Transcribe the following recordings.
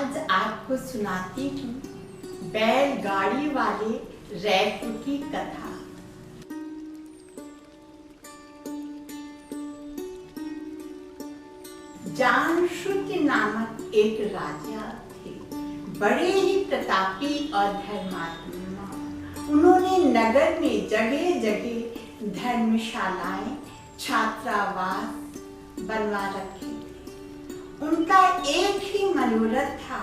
आज आपको सुनाती हूँ बैलगाड़ी वाले रैकू की कथा। जानश्रुति नामक एक राजा थे, बड़े ही प्रतापी और धर्मात्मा। उन्होंने नगर में जगह जगह धर्मशालाएं, छात्रावास बनवा रखे। उनका एक ही मनोरथ था,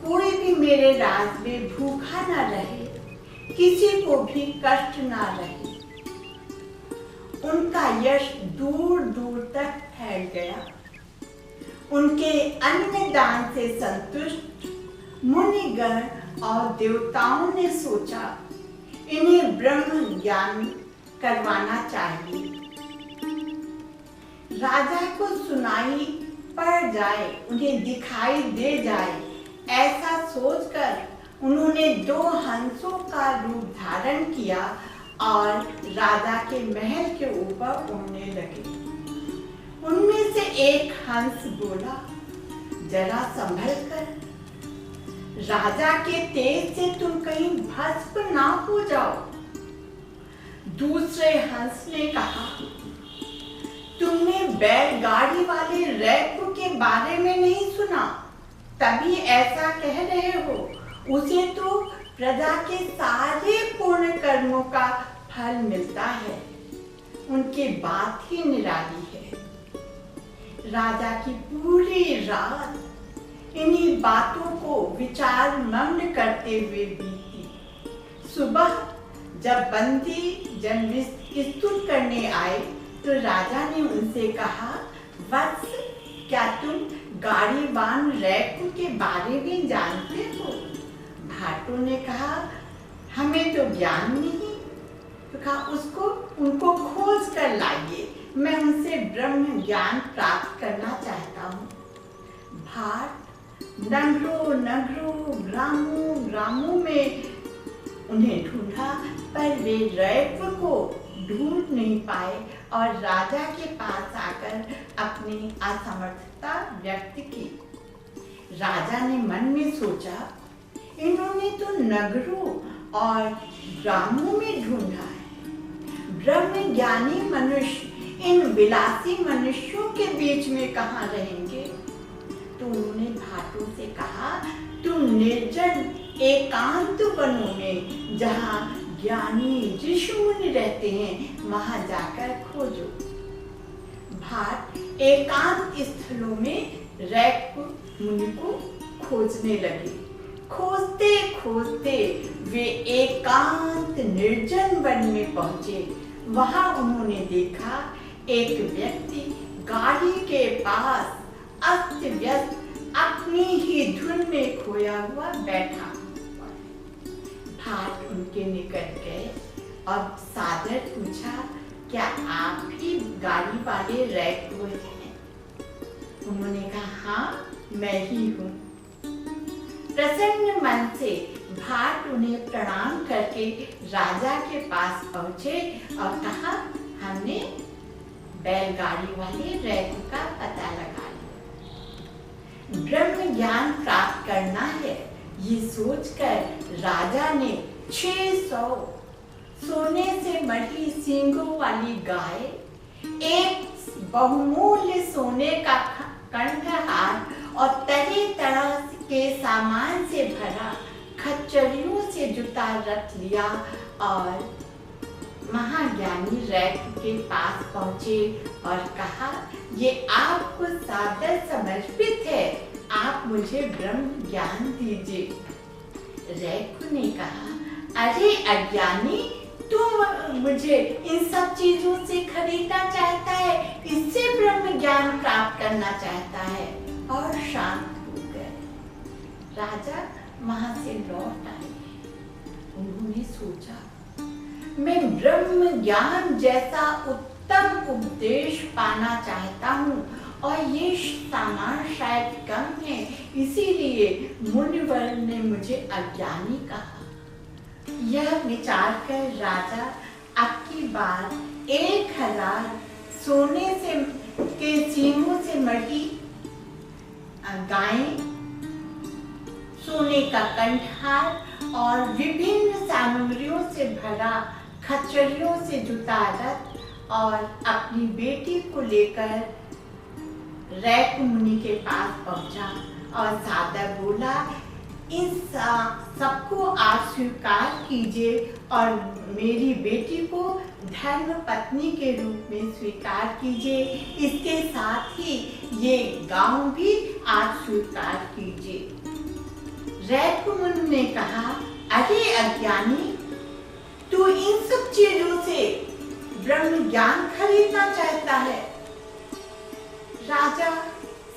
कोई भी मेरे राज में भूखा न रहे, किसी को भी कष्ट न रहे। उनका यश दूर दूर तक फैल गया। उनके अन्न दान से संतुष्ट मुनिगण और देवताओं ने सोचा, इन्हें ब्रह्म ज्ञान करवाना चाहिए। राजा को सुनाई पड़ जाए, उन्हें दिखाई दे जाए, ऐसा सोचकर उन्होंने 2 हंसों का रूप धारण किया और राजा के महल के ऊपर उड़ने लगे। उनमें से एक हंस बोला, जरा संभल कर, राजा के तेज से तुम कहीं भस्म ना हो जाओ। दूसरे हंस ने कहा, तुमने बैलगाड़ी वाले रैकू के बारे में नहीं सुना, तभी ऐसा कह रहे हो। उसे तो प्रजा के सारे पूर्ण कर्मों का फल मिलता है। उनकी बात ही निराली है। राजा की पूरी रात इन्हीं बातों को विचार मग्न करते हुए बीती। सुबह जब बंदी जन स्तुत करने आए तो राजा ने उनसे कहा, वत्स, क्या तुम गाड़ीवान रैकू के बारे में जानते हो? भाटों ने कहा, हमें तो ज्ञान नहीं। तो कहा, उनको खोज कर लाइए, मैं उनसे ब्रह्म ज्ञान प्राप्त करना चाहता हूँ। भाट नगरों नगरों ग्रामों ग्रामों में उन्हें ढूंढा, पर वे रैकू को ढूंढ नहीं पाए और राजा के पास आकर अपनी असमर्थता व्यक्त की। राजा ने मन में सोचा, इन्होंने तो नगरों और ग्रामों में ढूंढा है, ब्रह्म ज्ञानी मनुष्य इन विलासी मनुष्यों के बीच में कहाँ रहेंगे? तो उन्होंने भाटों से कहा, तुम निर्जन एकांत वनों में जहाँ ज्ञानी ऋषि मुनि रहते हैं, वहां जाकर खोजो। भाट एकांत स्थलों में रैकू मुनि को खोजने लगे। खोजते खोजते वे एकांत निर्जन वन में पहुंचे। वहां उन्होंने देखा एक व्यक्ति गाड़ी के पास अस्त व्यस्त अपनी ही धुन में खोया हुआ बैठा। भाट उनके निकट गए और सादर पूछा, क्या आप ही गाड़ी वाले रैकू हैं? उन्होंने कहा, हाँ, मैं ही हूँ। प्रसन्न मन से भाट उन्हें प्रणाम करके राजा के पास पहुंचे और कहा, हमने बैलगाड़ी वाले रैकू का पता लगा लिया। ब्रह्म ज्ञान प्राप्त करना है, ये सोचकर राजा ने 600 सोने से मढ़ी सींगों वाली गाय, एक बहुमूल्य सोने का कंठहार और तरह तरह के सामान से भरा खच्चरियों से जुटा रथ लिया और महाज्ञानी रैकू के पास पहुंचे और कहा, ये आपको सादर समर्पित है, आप मुझे ब्रह्म ज्ञान दीजिए। रैकू ने कहा, अरे अज्ञानी, तुम मुझे इन सब चीजों से खरीदना चाहता है, इससे ब्रह्म ज्ञान प्राप्त करना चाहता है, और शांत हो गए। राजा वहां से लौट आए। उन्होंने सोचा, मैं ब्रह्म ज्ञान जैसा उत्तम उपदेश पाना चाहता हूँ और ये सामान शायद कम है, इसीलिए मुनिवर ने मुझे अज्ञानी कहा। यह विचार कर राजा अब की बार 1000 सोने से के सींगों से मढ़ी गायें सोने का कंठहार और विभिन्न सामग्रियों से भरा खच्चरों से जुटा रथ और अपनी बेटी को लेकर रैक मुनि के पास पहुंचा और सादर बोला, इन सबको आप स्वीकार कीजिए और मेरी बेटी को धर्म पत्नी के रूप में स्वीकार कीजिए। इसके साथ ही ये गांव भी आप स्वीकार कीजिए। रैक मुनि ने कहा, अरे अज्ञानी, तू इन सब चीजों से ब्रह्म ज्ञान खरीदना चाहता है। राजा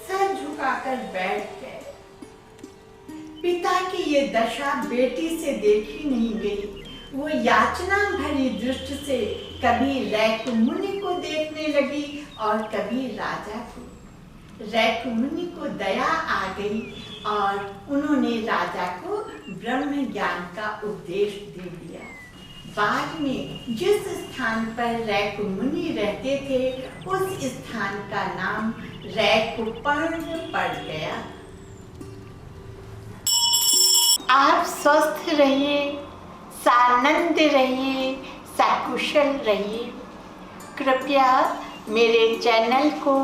सर झुकाकर बैठ गए। पिता की ये दशा बेटी से देखी नहीं गई। वो याचना भरी दृष्टि से कभी रैक मुनि को देखने लगी और कभी राजा को। रैक मुनि को दया आ गई और उन्होंने राजा को ब्रह्म ज्ञान का उपदेश दे दिया। बाद में जिस स्थान पर रैक मुनि रहते थे, उस स्थान का नाम रैकपर्ण पड़ गया। आप स्वस्थ रहिए, सानंद रहिए, सकुशल रहिए। कृपया मेरे चैनल को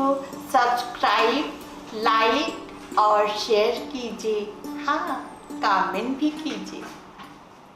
सब्सक्राइब, लाइक और शेयर कीजिए। हाँ, कमेंट भी कीजिए।